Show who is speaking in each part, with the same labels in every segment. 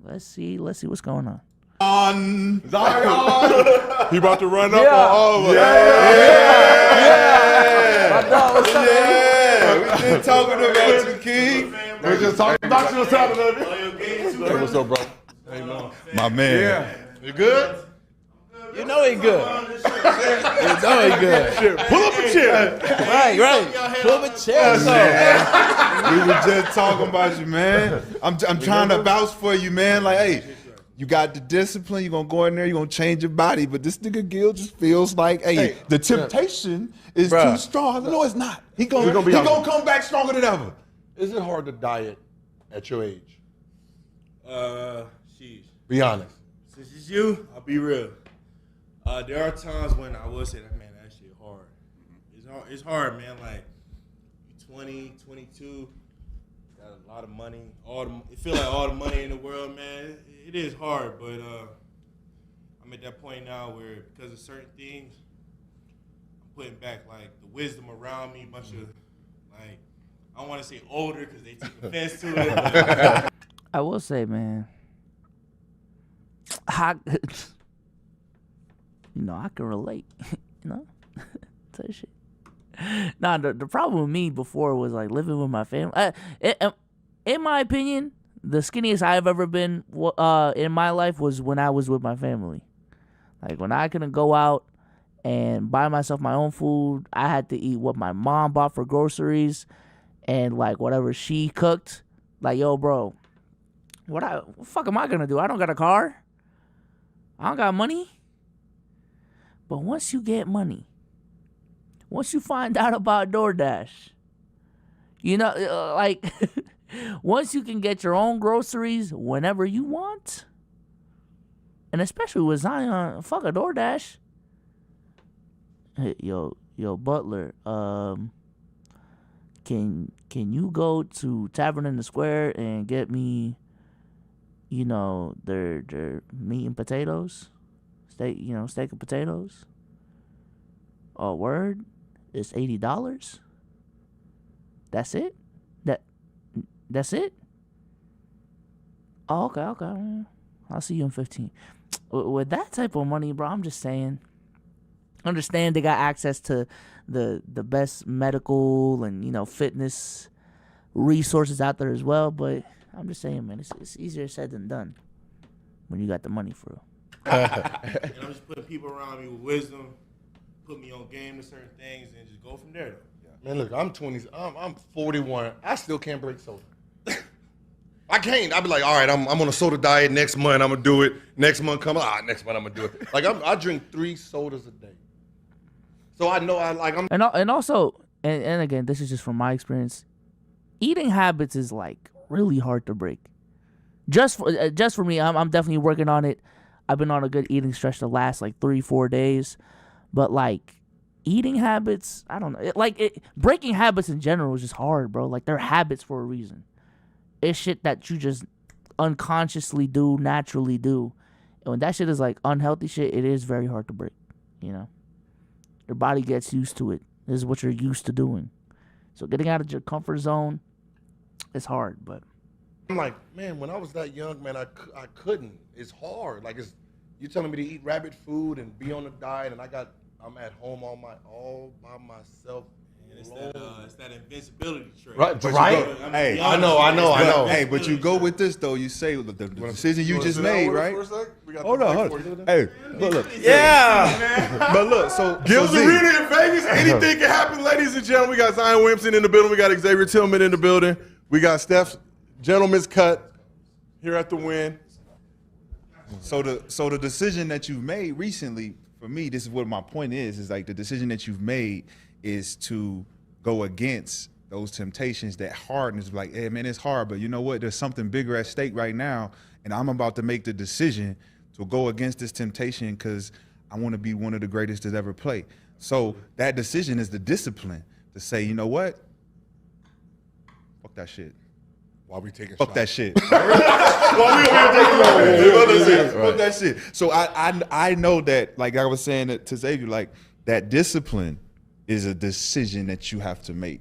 Speaker 1: Let's see what's going on.
Speaker 2: Zion. He about to run up on all of us.
Speaker 3: We been talking about you, King.
Speaker 2: We're just talking about you on Saturday. Hey, what's up, bro?
Speaker 3: My man.
Speaker 2: Yeah. You good?
Speaker 1: You know he good. You know he good.
Speaker 2: Shit, pull up a chair.
Speaker 1: Right. Pull up a chair.
Speaker 3: We were just talking about you, man. I'm trying to vouch for you, man. Like, hey, you got the discipline. You're going to go in there. You're going to change your body. But this nigga Gil just feels like, hey, the temptation is too strong. No, it's not. He going to come back stronger than ever.
Speaker 2: Is it hard to diet at your age?
Speaker 4: Sheesh.
Speaker 2: Be honest.
Speaker 4: Since it's you, I'll be real. There are times when I will say that, man, that shit hard. It's hard, man. Like, you 20, 22, got a lot of money. It feel like all the money in the world, man. It is hard, but I'm at that point now where because of certain things, I'm putting back, like, the wisdom around me, bunch of, like, I don't want to say older because they take offense to it. But
Speaker 1: I will say, man, I can relate, to that shit. Nah, the problem with me before was like living with my family. In my opinion, the skinniest I've ever been in my life was when I was with my family. Like when I couldn't go out and buy myself my own food, I had to eat what my mom bought for groceries and like whatever she cooked. Like, yo, bro, what the fuck am I gonna do? I don't got a car. I don't got money. But once you get money, once you find out about DoorDash, like, once you can get your own groceries whenever you want, and especially with Zion, fuck a DoorDash. Hey, yo, Butler, can you go to Tavern in the Square and get me, their meat and potatoes? Steak and potatoes. Oh, word? It's $80. That's it? That's it? Oh, okay. I'll see you in 15. With that type of money, bro, I'm just saying. Understand they got access to the best medical and fitness resources out there as well, but I'm just saying, man, it's easier said than done when you got the money for real.
Speaker 4: And I'm just putting people around me with wisdom, put me on game to certain things, and just go from there. Though.
Speaker 2: Man, look, I'm 20. I'm 41. I still can't break soda. I can't. I'll be like, all right, I'm on a soda diet next month. I'm gonna do it. Next month come next month I'm gonna do it. Like I drink 3 sodas a day. So I know I'm.
Speaker 1: And also, and again, this is just from my experience. Eating habits is like really hard to break. Just for me, I'm definitely working on it. I've been on a good eating stretch the last like 3-4 days, but like eating habits, I don't know. Breaking habits in general is just hard, bro. Like they're habits for a reason. It's shit that you just unconsciously do, naturally do, and when that shit is like unhealthy shit, it is very hard to break. Your body gets used to it. This is what you're used to doing. So getting out of your comfort zone is hard, but.
Speaker 2: I'm like, man, when I was that young, man, I couldn't. It's hard. Like, you're telling me to eat rabbit food and be on a diet, and I'm at home all by myself.
Speaker 4: And it's that invincibility trait.
Speaker 2: Right.
Speaker 3: Hey,
Speaker 4: I
Speaker 3: know. Hey, but you go with this though. You say the decision you just made, right? Hold on. Hey, look.
Speaker 4: Yeah.
Speaker 3: But look, so
Speaker 2: Gil's Arena in Vegas. Anything can happen, ladies and gentlemen. We got Zion Williamson in the building. We got Xavier Tillman in the building. We got Steph's gentleman's cut here at the Win.
Speaker 3: So the decision that you've made recently, for me, this is what my point is like the decision that you've made is to go against those temptations that hardness, like, hey man, it's hard, but you know what? There's something bigger at stake right now, and I'm about to make the decision to go against this temptation because I want to be one of the greatest to ever play. So that decision is the discipline to say, you know what? Fuck that shit.
Speaker 2: While we taking
Speaker 3: Fuck
Speaker 2: shots.
Speaker 3: that shit. While we over here taking Fuck that shit. So I know that, like I was saying to Xavier, like that discipline is a decision that you have to make,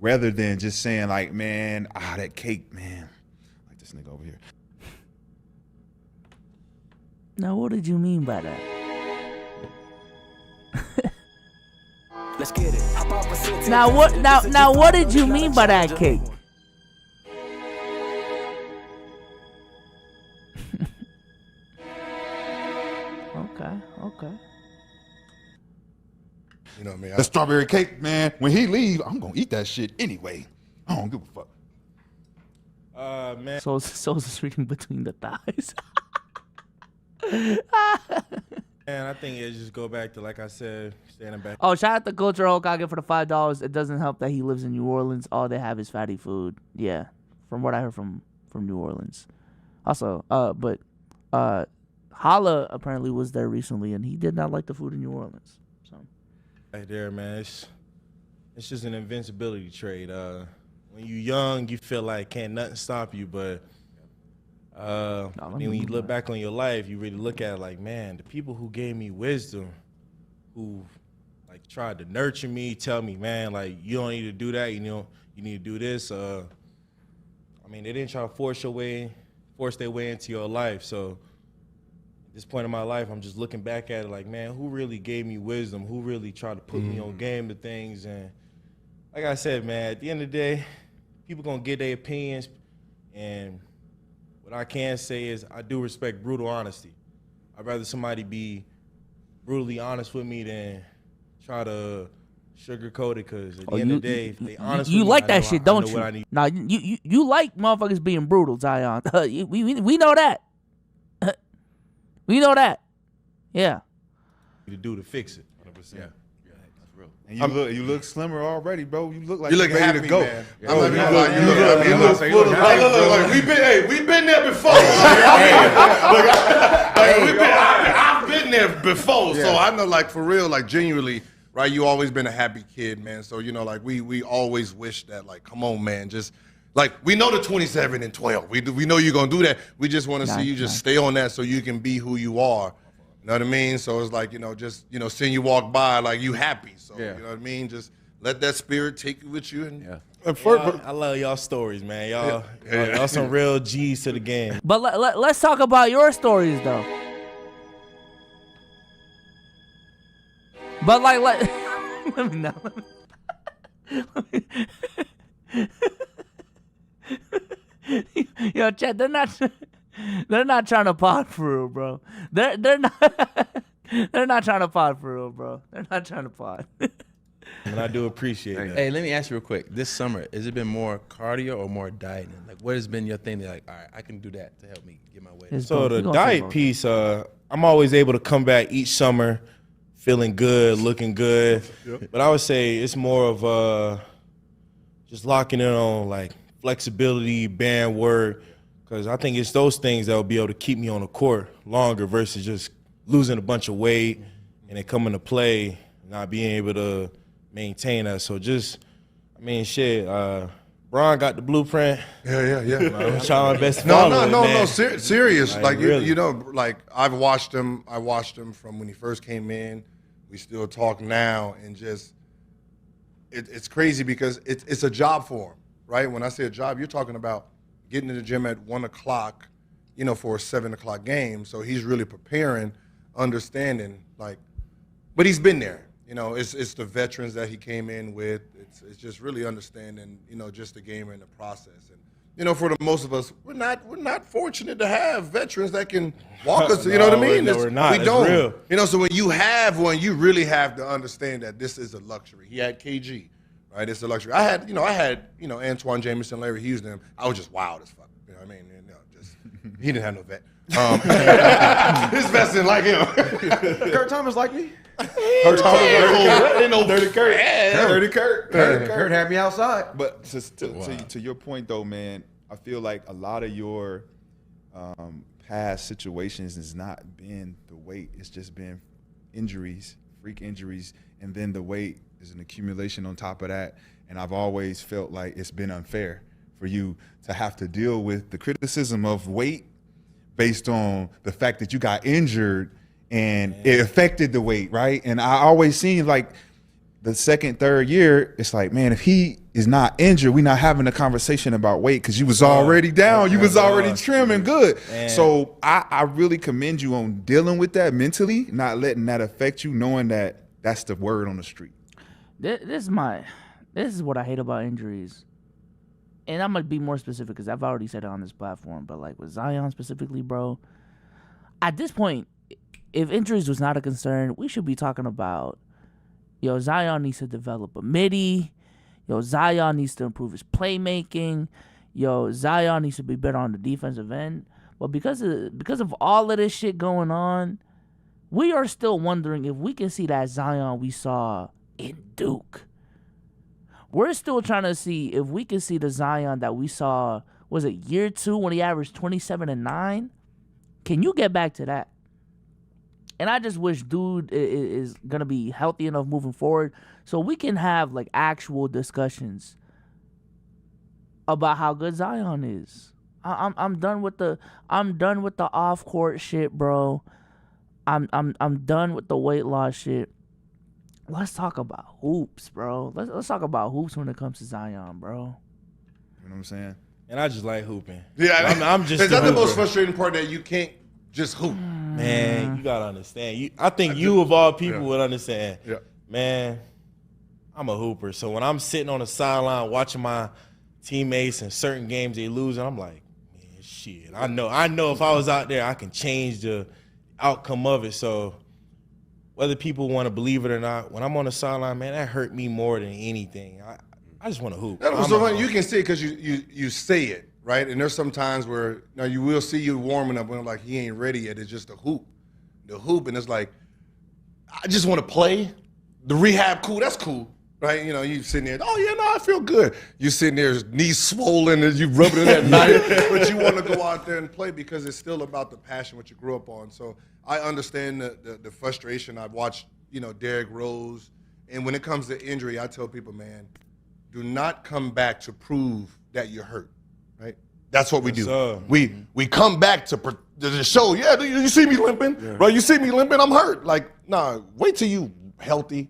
Speaker 3: rather than just saying like, man, that cake, man, like this nigga over here.
Speaker 1: Now, what did you mean by that?
Speaker 5: Let's get it. Hop off a city.
Speaker 1: Now, what did you mean by that, Cake? Okay.
Speaker 2: You know what I mean?
Speaker 3: The strawberry cake, man. When he leave, I'm gonna eat that shit anyway. I don't give a fuck.
Speaker 4: Man.
Speaker 1: So it's reading between the thighs.
Speaker 4: Man, I think it just go back to, like I said, standing back.
Speaker 1: Oh, shout out to Culture Hokage for the $5. It doesn't help that he lives in New Orleans. All they have is fatty food. Yeah, from what I heard from New Orleans. Also, but Holla apparently was there recently, and he did not like the food in New Orleans. So
Speaker 4: Right there, man. It's just an invincibility trait. When you young, you feel like can't nothing stop you, but when you look back on your life, you really look at it like, man, the people who gave me wisdom, who like tried to nurture me, tell me, man, like you don't need to do that, you know, you need to do this. I mean, they didn't try to force their way into your life. So at this point in my life, I'm just looking back at it like, man, who really gave me wisdom? Who really tried to put me on game to things? And like I said, man, at the end of the day, people gonna get their opinions, and what I can say is I do respect brutal honesty. I'd rather somebody be brutally honest with me than try to sugarcoat it, because at the end of the day, if they honest with
Speaker 1: you
Speaker 4: me,
Speaker 1: like
Speaker 4: I
Speaker 1: that
Speaker 4: know-
Speaker 1: shit,
Speaker 4: I
Speaker 1: don't
Speaker 4: know what I
Speaker 1: you?
Speaker 4: need
Speaker 1: Nah, you like motherfuckers being brutal, Zion. we know that. We know that. Yeah.
Speaker 4: to do to fix it.
Speaker 3: 100%. Yeah. And you look slimmer already, bro. You look like
Speaker 2: You look
Speaker 3: you're ready
Speaker 2: happy,
Speaker 3: to go.
Speaker 2: man.
Speaker 3: Yeah.
Speaker 2: I'm not
Speaker 3: You
Speaker 2: gonna
Speaker 3: look-
Speaker 2: lie,
Speaker 3: you look- you look full of life, bro.
Speaker 2: We've been there before. I've been there before, so I know, like, for real, like, genuinely, right? You always been a happy kid, man. So, you know, like, we always wish that, like, come on, man, just like, we know the 27 and 12. We know you're gonna do that. We just want to see you just stay on that so you can be who you are. You know what I mean? So it's like, you know, just, you know, seeing you walk by, like, you happy. So, you know what I mean? Just let that spirit take you with you. And
Speaker 4: I love y'all stories, man. Y'all some real G's to the game.
Speaker 1: But let's talk about your stories, though. But like let me know. Yo, Chad, they're not trying to pod for real, bro. They're not trying to pod for real, bro. They're not trying to pod.
Speaker 4: And I do appreciate that.
Speaker 6: Hey, let me ask you real quick. This summer, has it been more cardio or more dieting? Like, what has been your thing that, like, all right, I can do that to help me get my weight?
Speaker 1: It's
Speaker 4: So
Speaker 1: both.
Speaker 4: the
Speaker 1: We gonna say
Speaker 4: diet
Speaker 1: both.
Speaker 4: piece, I'm always able to come back each summer feeling good, looking good. But I would say it's more of just locking in on like flexibility, band work, because I think it's those things that will be able to keep me on the court longer versus just losing a bunch of weight and then coming to play, not being able to maintain that. So just, I mean, shit, Bron got the blueprint.
Speaker 2: Yeah.
Speaker 4: I'm trying my best to follow it,
Speaker 2: No.
Speaker 4: man.
Speaker 2: Serious. Like,
Speaker 4: really.
Speaker 2: you know, like, I watched him from when he first came in. We still talk now, and just it's crazy because it's a job for him, right? When I say a job, you're talking about getting to the gym at 1 o'clock, you know, for a 7 o'clock game. So he's really preparing, understanding, like, but he's been there. You know, it's the veterans that he came in with. It's just really understanding, you know, just the game and the process. And you know, for the most of us, we're not fortunate to have veterans that can walk us. You know what I mean?
Speaker 4: No, we're not.
Speaker 2: We
Speaker 4: It's
Speaker 2: don't.
Speaker 4: real.
Speaker 2: You know, so when you have one, you really have to understand that this is a luxury. He had KG, right? It's a luxury. I had Antoine Jameson, Larry Hughes, them. I was just wild as fuck. You know what I mean? You know, just he didn't have no vet. His vets didn't like him.
Speaker 3: Kurt Thomas like me.
Speaker 2: Kurt Thomas ain't no dirty Kurt.
Speaker 3: Dirty Kurt.
Speaker 7: Kurt had me outside.
Speaker 3: But to your point, though, man, I feel like a lot of your past situations has not been the weight. It's just been injuries, freak injuries, and then the weight is an accumulation on top of that. And I've always felt like it's been unfair for you to have to deal with the criticism of weight based on the fact that you got injured and it affected the weight, right? And I always seen like the second, third year, it's like, man, if he is not injured, we not having a conversation about weight because you was already down. You was already trimming good.
Speaker 4: Man.
Speaker 3: So I really commend you on dealing with that mentally, not letting that affect you, knowing that that's the word on the street.
Speaker 1: This is what I hate about injuries. And I'm going to be more specific because I've already said it on this platform. But, like, with Zion specifically, bro, at this point, if injuries was not a concern, we should be talking about, yo, Zion needs to develop a midi. Yo, Zion needs to improve his playmaking. Yo, Zion needs to be better on the defensive end. But because of all of this shit going on, we are still wondering if we can see that Zion we saw in Duke. We're still trying to see if we can see the Zion that we saw, was it year 2 when he averaged 27 and 9? Can you get back to that? And I just wish dude is going to be healthy enough moving forward so we can have like actual discussions about how good Zion is. I'm done with the off court shit, bro. I'm done with the weight loss shit. Let's talk about hoops, bro. Let's talk about hoops when it comes to Zion, bro.
Speaker 3: You know what I'm saying?
Speaker 4: And I just like hooping.
Speaker 2: Yeah,
Speaker 4: I'm just.
Speaker 2: Is that the
Speaker 4: hooper.
Speaker 2: most frustrating part, that you can't just hoop?
Speaker 4: Man, you gotta understand. I think you of all people would understand.
Speaker 2: Yeah.
Speaker 4: Man, I'm a hooper. So when I'm sitting on the sideline watching my teammates and certain games they lose, and I'm like, man, shit. I know if I was out there, I can change the outcome of it. So whether people want to believe it or not, when I'm on the sideline, man, that hurt me more than anything. I just want to hoop.
Speaker 2: That was so funny. You can see it because you say it, right? And there's some times where now you will see you warming up when I'm like, he ain't ready yet. It's just the hoop, and it's like, I just want to play. The rehab, cool. That's cool, right? You know, you sitting there. Oh yeah, no, I feel good. You sitting there, knees swollen, and you rubbing it at night, but you want to go out there and play because it's still about the passion what you grew up on. So I understand the frustration. I've watched, Derrick Rose, and when it comes to injury, I tell people, man, do not come back to prove that you're hurt, right? That's what we do.
Speaker 4: Sir.
Speaker 2: We come back to show, yeah, you see me limping, bro. You see me limping, I'm hurt. Like, nah, wait till you healthy.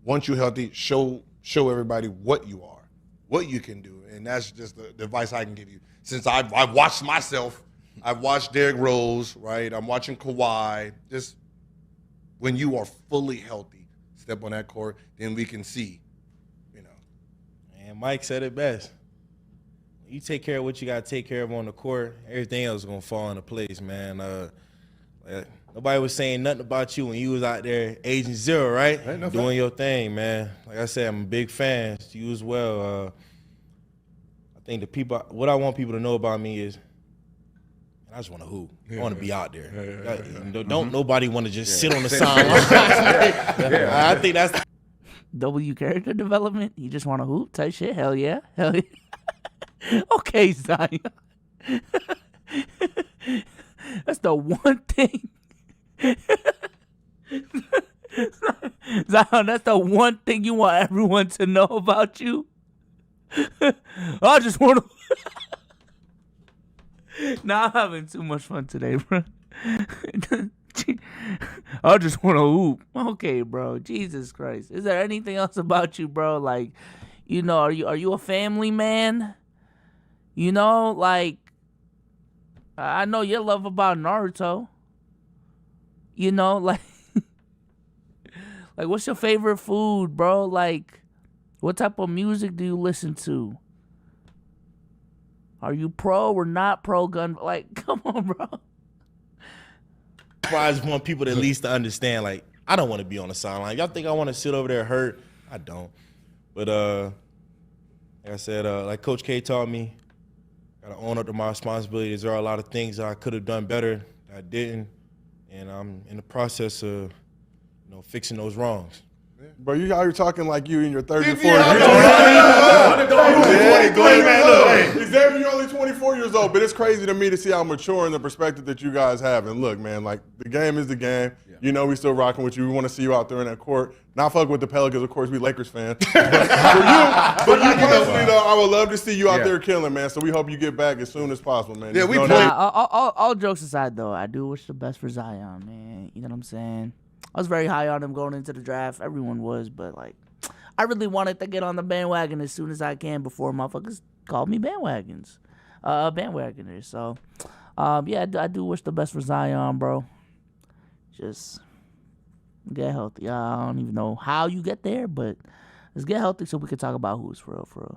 Speaker 2: Once you're healthy, show everybody what you are, what you can do, and that's just the advice I can give you. Since I've watched myself, I've watched Derrick Rose, right? I'm watching Kawhi. Just when you are fully healthy, step on that court, then we can see.
Speaker 4: And Mike said it best. You take care of what you got to take care of on the court, everything else is going to fall into place, man. Nobody was saying nothing about you when you was out there aging 0, right?
Speaker 2: No
Speaker 4: doing
Speaker 2: fact.
Speaker 4: your thing, man. Like I said, I'm a big fan. You as well. I think what I want people to know about me is, I just want to hoop. I want to be out there. Don't nobody want to just sit on the sideline. I think that's
Speaker 1: W character development. You just want to hoop type shit. Hell yeah. Okay, Zion. That's the one thing. Zion, that's the one thing you want everyone to know about you. I just want to. Nah, I'm having too much fun today, bro. I just want to hoop. Okay, bro. Jesus Christ. Is there anything else about you, bro? Like, are you a family man? Like, I know your love about Naruto. Like, like, what's your favorite food, bro? Like, what type of music do you listen to? Are you pro or not pro gun? Like, come on, bro.
Speaker 4: I just want people to at least to understand, like, I don't want to be on the sideline. Y'all think I want to sit over there hurt? I don't. But like I said, like Coach K taught me, got to own up to my responsibilities. There are a lot of things that I could have done better that I didn't, and I'm in the process of, fixing those wrongs.
Speaker 8: Bro, you out here talking like you in your 30s and 40s. Xavier, you're only 24 years old, but it's crazy to me to see how mature and the perspective that you guys have. And look, man, like, the game is the game. Yeah. We still rocking with you. We want to see you out there in that court. Not fuck with the Pelicans, of course, we Lakers fans. But you personally, though, I would love to see you out there killing, man. So we hope you get back as soon as possible, man.
Speaker 2: Yeah, we play.
Speaker 1: All jokes aside, though, I do wish the best for Zion, man. You know what I'm saying? I was very high on him going into the draft. Everyone was, but, like, I really wanted to get on the bandwagon as soon as I can before motherfuckers call me bandwagoners. So, yeah, I do wish the best for Zion, bro. Just get healthy. I don't even know how you get there, but let's get healthy so we can talk about who's for real, for real.